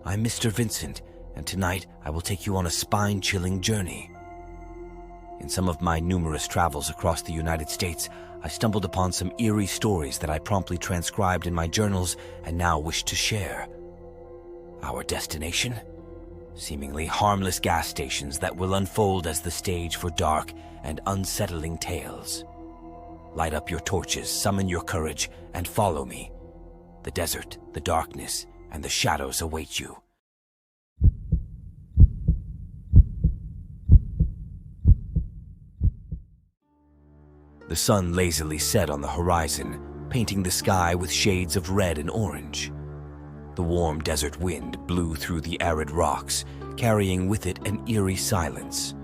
I'm Mr. Vincent, and tonight I will take you on a spine-chilling journey. In some of my numerous travels across the United States, I stumbled upon some eerie stories that I promptly transcribed in my journals and now wish to share. Our destination? Seemingly harmless gas stations that will unfold as the stage for dark and unsettling tales. Light up your torches, summon your courage, and follow me. The desert, the darkness, and the shadows await you. The sun lazily set on the horizon, painting the sky with shades of red and orange. The warm desert wind blew through the arid rocks, carrying with it an eerie silence.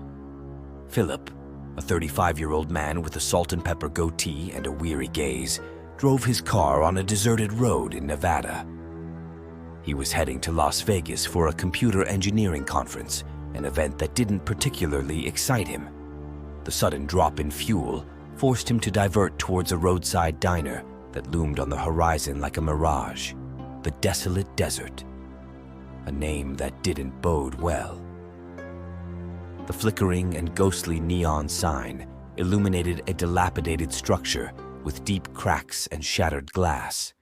Philip, a 35-year-old man with a salt and pepper goatee and a weary gaze, drove his car on a deserted road in Nevada. He was heading to Las Vegas for a computer engineering conference, an event that didn't particularly excite him. The sudden drop in fuel forced him to divert towards a roadside diner that loomed on the horizon like a mirage, the Desolate Desert, a name that didn't bode well. The flickering and ghostly neon sign illuminated a dilapidated structure with deep cracks and shattered glass.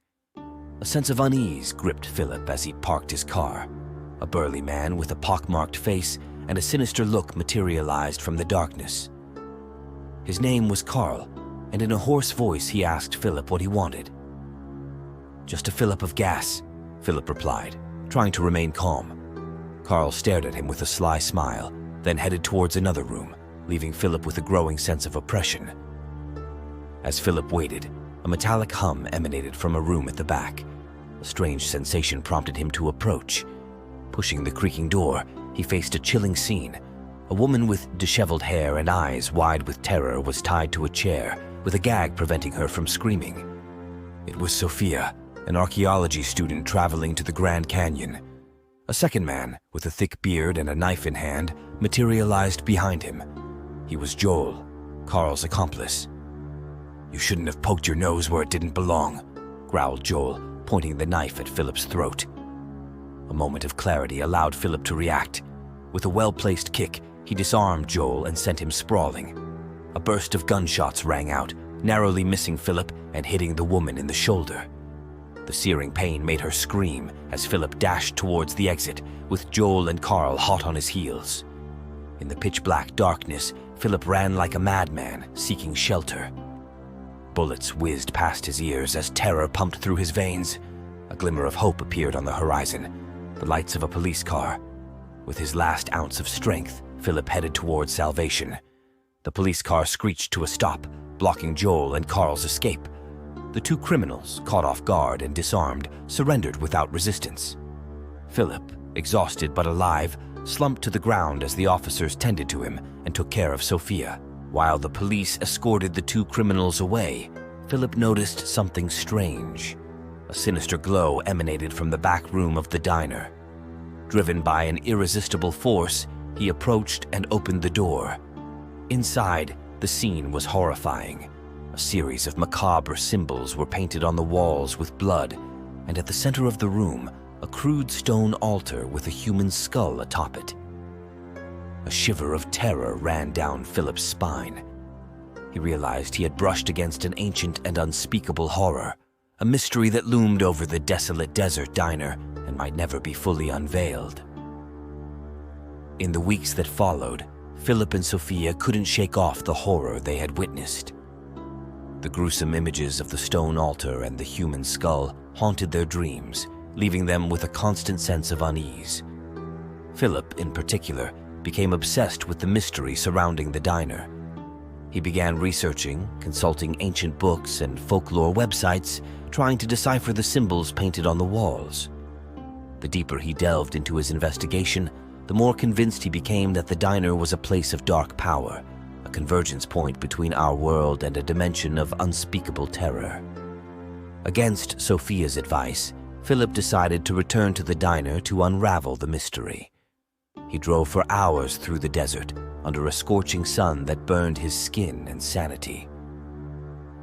A sense of unease gripped Philip as he parked his car. A burly man with a pockmarked face and a sinister look materialized from the darkness. His name was Carl, and in a hoarse voice he asked Philip what he wanted. "Just a fill-up of gas," Philip replied, trying to remain calm. Carl stared at him with a sly smile, then headed towards another room, leaving Philip with a growing sense of oppression. As Philip waited, a metallic hum emanated from a room at the back. A strange sensation prompted him to approach. Pushing the creaking door, he faced a chilling scene. A woman with disheveled hair and eyes wide with terror was tied to a chair, with a gag preventing her from screaming. It was Sophia, an archaeology student traveling to the Grand Canyon. A second man, with a thick beard and a knife in hand, materialized behind him. He was Joel, Carl's accomplice. "You shouldn't have poked your nose where it didn't belong," growled Joel, pointing the knife at Philip's throat. A moment of clarity allowed Philip to react. With a well-placed kick, he disarmed Joel and sent him sprawling. A burst of gunshots rang out, narrowly missing Philip and hitting the woman in the shoulder. The searing pain made her scream as Philip dashed towards the exit, with Joel and Carl hot on his heels. In the pitch-black darkness, Philip ran like a madman, seeking shelter. Bullets whizzed past his ears as terror pumped through his veins. A glimmer of hope appeared on the horizon, the lights of a police car. With his last ounce of strength, Philip headed towards salvation. The police car screeched to a stop, blocking Joel and Carl's escape. The two criminals, caught off guard and disarmed, surrendered without resistance. Philip, exhausted but alive, slumped to the ground as the officers tended to him and took care of Sophia. While the police escorted the two criminals away, Philip noticed something strange. A sinister glow emanated from the back room of the diner. Driven by an irresistible force, he approached and opened the door. Inside, the scene was horrifying. A series of macabre symbols were painted on the walls with blood, and at the center of the room, a crude stone altar with a human skull atop it. A shiver of terror ran down Philip's spine. He realized he had brushed against an ancient and unspeakable horror, a mystery that loomed over the desolate desert diner and might never be fully unveiled. In the weeks that followed, Philip and Sophia couldn't shake off the horror they had witnessed. The gruesome images of the stone altar and the human skull haunted their dreams, leaving them with a constant sense of unease. Philip, in particular, became obsessed with the mystery surrounding the diner. He began researching, consulting ancient books and folklore websites, trying to decipher the symbols painted on the walls. The deeper he delved into his investigation, the more convinced he became that the diner was a place of dark power, a convergence point between our world and a dimension of unspeakable terror. Against Sophia's advice, Philip decided to return to the diner to unravel the mystery. He drove for hours through the desert, under a scorching sun that burned his skin and sanity.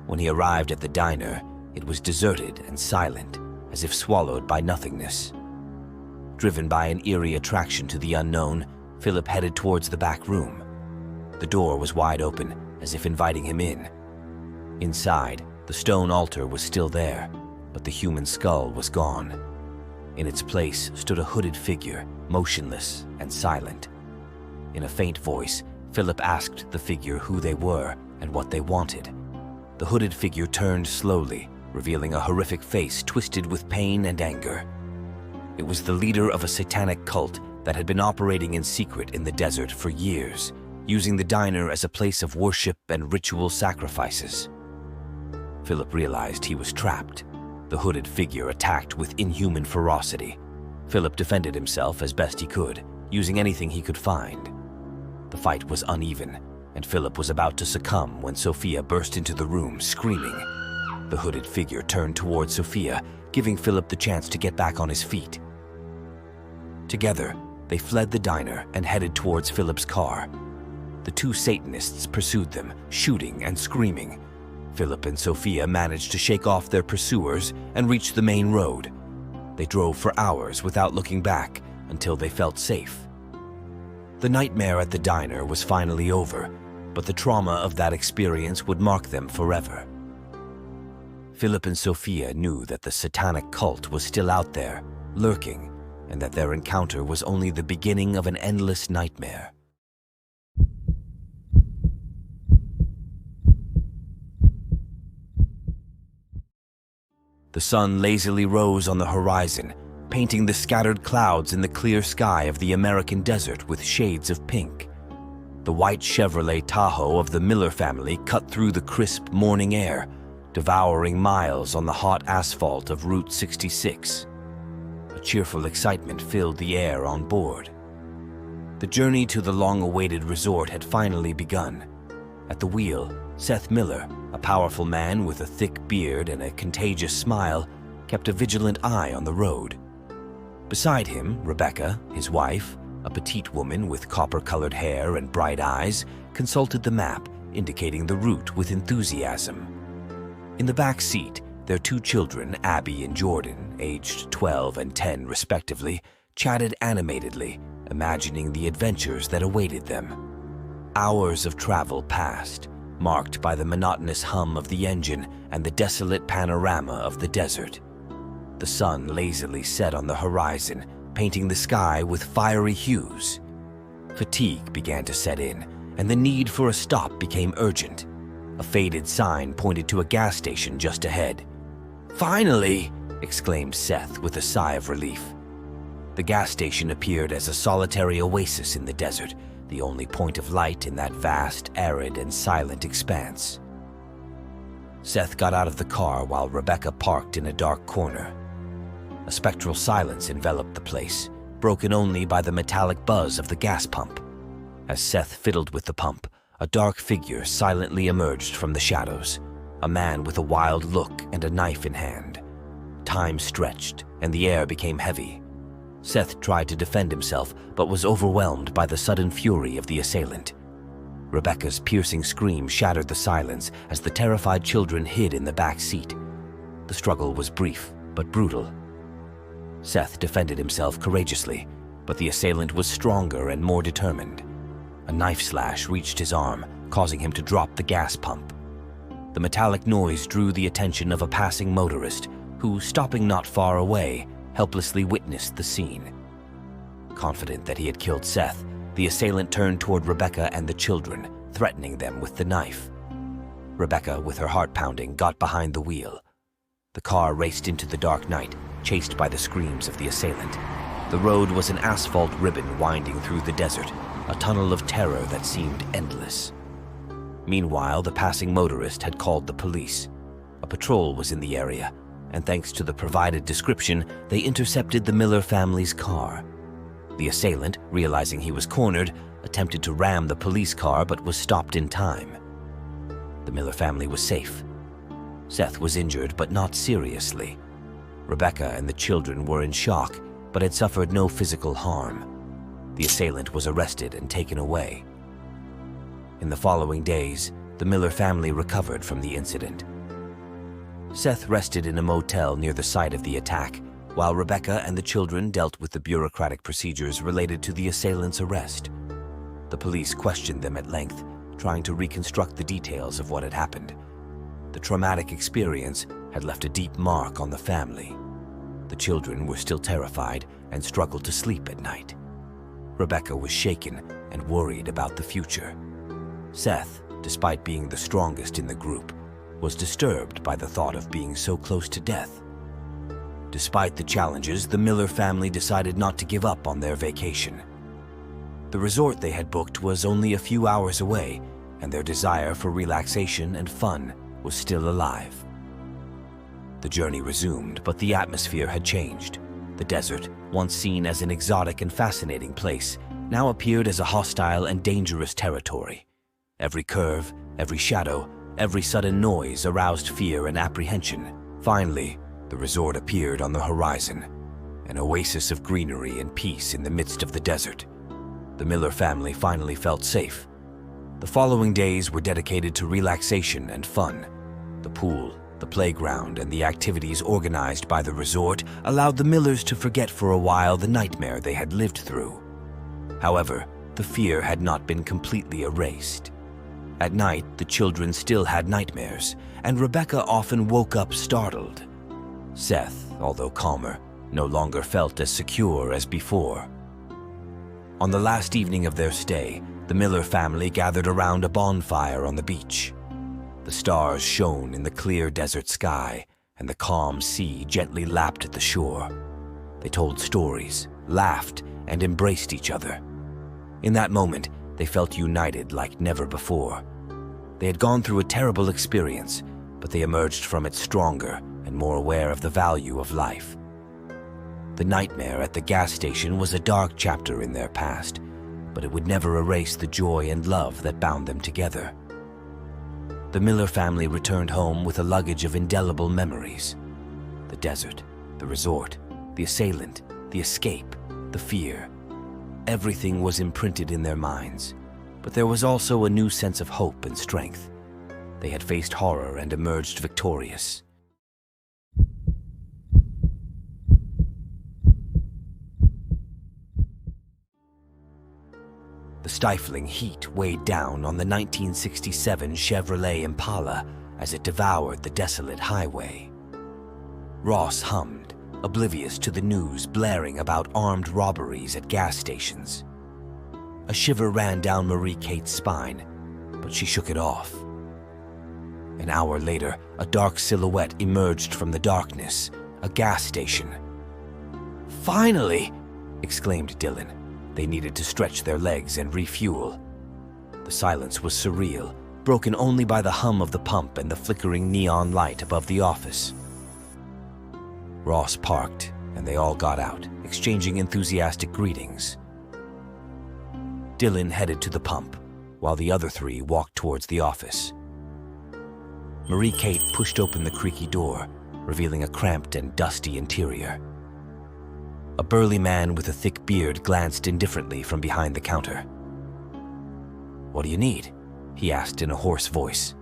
When he arrived at the diner, it was deserted and silent, as if swallowed by nothingness. Driven by an eerie attraction to the unknown, Philip headed towards the back room. The door was wide open, as if inviting him in. Inside, the stone altar was still there, but the human skull was gone. In its place stood a hooded figure, motionless and silent. In a faint voice, Philip asked the figure who they were and what they wanted. The hooded figure turned slowly, revealing a horrific face twisted with pain and anger. It was the leader of a satanic cult that had been operating in secret in the desert for years, using the diner as a place of worship and ritual sacrifices. Philip realized he was trapped. The hooded figure attacked with inhuman ferocity. Philip defended himself as best he could, using anything he could find. The fight was uneven, and Philip was about to succumb when Sophia burst into the room, screaming. The hooded figure turned towards Sophia, giving Philip the chance to get back on his feet. Together, they fled the diner and headed towards Philip's car. The two Satanists pursued them, shooting and screaming. Philip and Sophia managed to shake off their pursuers and reach the main road. They drove for hours without looking back until they felt safe. The nightmare at the diner was finally over, but the trauma of that experience would mark them forever. Philip and Sophia knew that the satanic cult was still out there, lurking, and that their encounter was only the beginning of an endless nightmare. The sun lazily rose on the horizon, painting the scattered clouds in the clear sky of the American desert with shades of pink. The white Chevrolet Tahoe of the Miller family cut through the crisp morning air, devouring miles on the hot asphalt of Route 66. A cheerful excitement filled the air on board. The journey to the long-awaited resort had finally begun. At the wheel, Seth Miller, a powerful man with a thick beard and a contagious smile, kept a vigilant eye on the road. Beside him, Rebecca, his wife, a petite woman with copper-colored hair and bright eyes, consulted the map, indicating the route with enthusiasm. In the back seat, their two children, Abby and Jordan, aged 12 and 10 respectively, chatted animatedly, imagining the adventures that awaited them. Hours of travel passed, marked by the monotonous hum of the engine and the desolate panorama of the desert. The sun lazily set on the horizon, painting the sky with fiery hues. Fatigue began to set in, and the need for a stop became urgent. A faded sign pointed to a gas station just ahead. "Finally!" exclaimed Seth with a sigh of relief. The gas station appeared as a solitary oasis in the desert, the only point of light in that vast, arid, and silent expanse. Seth got out of the car while Rebecca parked in a dark corner. A spectral silence enveloped the place, broken only by the metallic buzz of the gas pump. As Seth fiddled with the pump, a dark figure silently emerged from the shadows, a man with a wild look and a knife in hand. Time stretched, and the air became heavy. Seth tried to defend himself, but was overwhelmed by the sudden fury of the assailant. Rebecca's piercing scream shattered the silence as the terrified children hid in the back seat. The struggle was brief, but brutal. Seth defended himself courageously, but the assailant was stronger and more determined. A knife slash reached his arm, causing him to drop the gas pump. The metallic noise drew the attention of a passing motorist who, stopping not far away, helplessly witnessed the scene. Confident that he had killed Seth, the assailant turned toward Rebecca and the children, threatening them with the knife. Rebecca, with her heart pounding, got behind the wheel. The car raced into the dark night, chased by the screams of the assailant. The road was an asphalt ribbon winding through the desert, a tunnel of terror that seemed endless. Meanwhile, the passing motorist had called the police. A patrol was in the area, and thanks to the provided description, they intercepted the Miller family's car. The assailant, realizing he was cornered, attempted to ram the police car but was stopped in time. The Miller family was safe. Seth was injured but not seriously. Rebecca and the children were in shock but had suffered no physical harm. The assailant was arrested and taken away. In the following days, the Miller family recovered from the incident. Seth rested in a motel near the site of the attack, while Rebecca and the children dealt with the bureaucratic procedures related to the assailant's arrest. The police questioned them at length, trying to reconstruct the details of what had happened. The traumatic experience had left a deep mark on the family. The children were still terrified and struggled to sleep at night. Rebecca was shaken and worried about the future. Seth, despite being the strongest in the group, was disturbed by the thought of being so close to death. Despite the challenges, the Miller family decided not to give up on their vacation. The resort they had booked was only a few hours away, and their desire for relaxation and fun was still alive. The journey resumed, but the atmosphere had changed. The desert, once seen as an exotic and fascinating place, now appeared as a hostile and dangerous territory. Every curve, every shadow, every sudden noise aroused fear and apprehension. Finally, the resort appeared on the horizon, an oasis of greenery and peace in the midst of the desert. The Miller family finally felt safe. The following days were dedicated to relaxation and fun. The pool, the playground, and the activities organized by the resort allowed the Millers to forget for a while the nightmare they had lived through. However, the fear had not been completely erased. At night, the children still had nightmares, and Rebecca often woke up startled. Seth, although calmer, no longer felt as secure as before. On the last evening of their stay, the Miller family gathered around a bonfire on the beach. The stars shone in the clear desert sky, and the calm sea gently lapped at the shore. They told stories, laughed, and embraced each other. In that moment, they felt united like never before. They had gone through a terrible experience, but they emerged from it stronger and more aware of the value of life. The nightmare at the gas station was a dark chapter in their past, but it would never erase the joy and love that bound them together. The Miller family returned home with a luggage of indelible memories. The desert, the resort, the assailant, the escape, the fear. Everything was imprinted in their minds, but there was also a new sense of hope and strength. They had faced horror and emerged victorious. The stifling heat weighed down on the 1967 Chevrolet Impala as it devoured the desolate highway. Ross hummed, oblivious to the news blaring about armed robberies at gas stations. A shiver ran down Marie-Kate's spine, but she shook it off. An hour later, a dark silhouette emerged from the darkness, a gas station. "Finally!" exclaimed Dylan. They needed to stretch their legs and refuel. The silence was surreal, broken only by the hum of the pump and the flickering neon light above the office. Ross parked, and they all got out, exchanging enthusiastic greetings. Dylan headed to the pump, while the other three walked towards the office. Marie-Kate pushed open the creaky door, revealing a cramped and dusty interior. A burly man with a thick beard glanced indifferently from behind the counter. "What do you need?" he asked in a hoarse voice.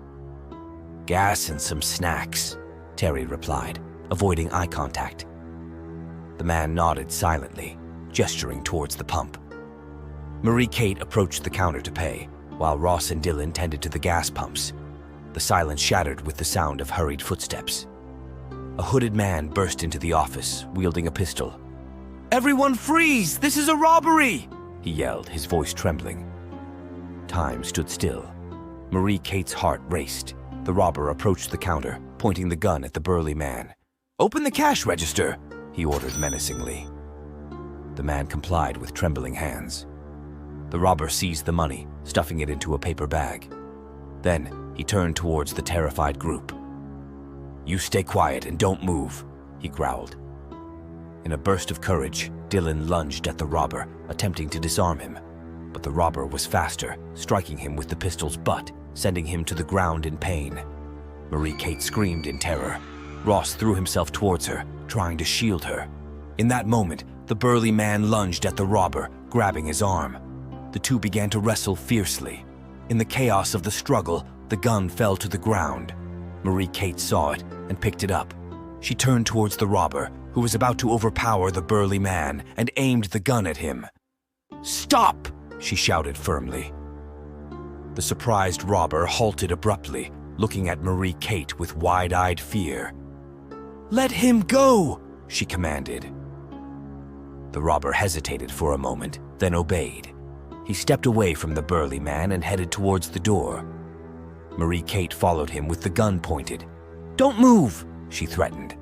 "Gas and some snacks," Terry replied, avoiding eye contact. The man nodded silently, gesturing towards the pump. Marie-Kate approached the counter to pay, while Ross and Dylan tended to the gas pumps. The silence shattered with the sound of hurried footsteps. A hooded man burst into the office, wielding a pistol. "Everyone freeze! This is a robbery!" he yelled, his voice trembling. Time stood still. Marie-Kate's heart raced. The robber approached the counter, pointing the gun at the burly man. "Open the cash register," he ordered menacingly. The man complied with trembling hands. The robber seized the money, stuffing it into a paper bag. Then he turned towards the terrified group. "You stay quiet and don't move," he growled. In a burst of courage, Dylan lunged at the robber, attempting to disarm him. But the robber was faster, striking him with the pistol's butt, sending him to the ground in pain. Marie-Kate screamed in terror. Ross threw himself towards her, trying to shield her. In that moment, the burly man lunged at the robber, grabbing his arm. The two began to wrestle fiercely. In the chaos of the struggle, the gun fell to the ground. Marie-Kate saw it and picked it up. She turned towards the robber, who was about to overpower the burly man, and aimed the gun at him. "Stop!" she shouted firmly. The surprised robber halted abruptly, looking at Marie-Kate with wide-eyed fear. "Let him go!" she commanded. The robber hesitated for a moment, then obeyed. He stepped away from the burly man and headed towards the door. Marie-Kate followed him with the gun pointed. "Don't move!" she threatened.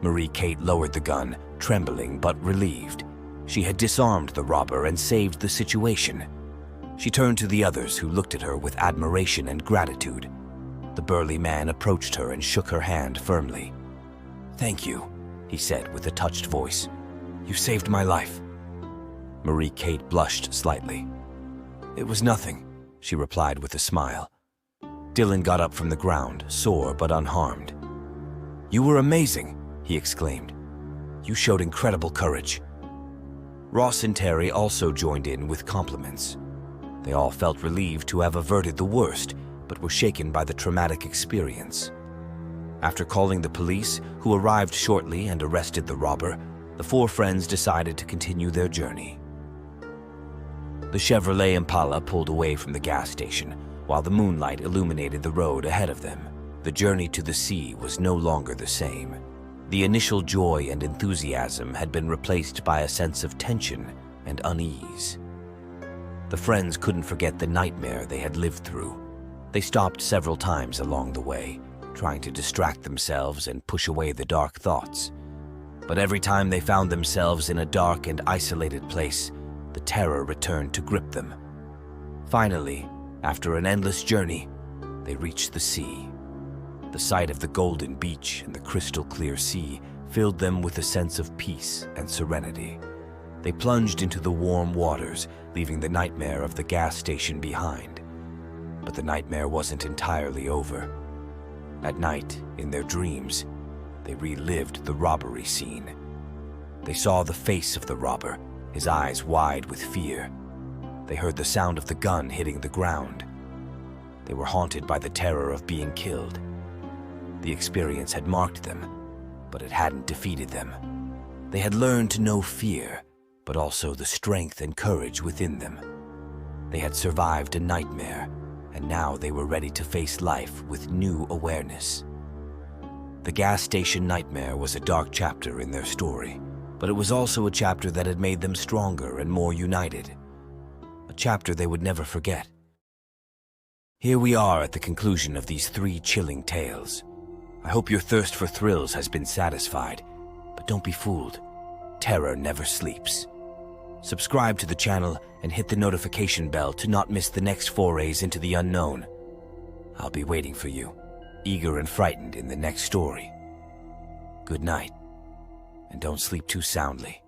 Marie-Kate lowered the gun, trembling but relieved. She had disarmed the robber and saved the situation. She turned to the others, who looked at her with admiration and gratitude. The burly man approached her and shook her hand firmly. "Thank you," he said with a touched voice. "You saved my life." Marie-Kate blushed slightly. "It was nothing," she replied with a smile. Dylan got up from the ground, sore but unharmed. "You were amazing," he exclaimed. "You showed incredible courage." Ross and Terry also joined in with compliments. They all felt relieved to have averted the worst, but were shaken by the traumatic experience. After calling the police, who arrived shortly and arrested the robber, the four friends decided to continue their journey. The Chevrolet Impala pulled away from the gas station, while the moonlight illuminated the road ahead of them. The journey to the sea was no longer the same. The initial joy and enthusiasm had been replaced by a sense of tension and unease. The friends couldn't forget the nightmare they had lived through. They stopped several times along the way, trying to distract themselves and push away the dark thoughts. But every time they found themselves in a dark and isolated place, the terror returned to grip them. Finally, after an endless journey, they reached the sea. The sight of the golden beach and the crystal-clear sea filled them with a sense of peace and serenity. They plunged into the warm waters, leaving the nightmare of the gas station behind. But the nightmare wasn't entirely over. At night, in their dreams, they relived the robbery scene. They saw the face of the robber, his eyes wide with fear. They heard the sound of the gun hitting the ground. They were haunted by the terror of being killed. The experience had marked them, but it hadn't defeated them. They had learned to know fear, but also the strength and courage within them. They had survived a nightmare, and now they were ready to face life with new awareness. The gas station nightmare was a dark chapter in their story, but it was also a chapter that had made them stronger and more united. A chapter they would never forget. Here we are at the conclusion of these 3 chilling tales. I hope your thirst for thrills has been satisfied, but don't be fooled. Terror never sleeps. Subscribe to the channel and hit the notification bell to not miss the next forays into the unknown. I'll be waiting for you, eager and frightened in the next story. Good night, and don't sleep too soundly.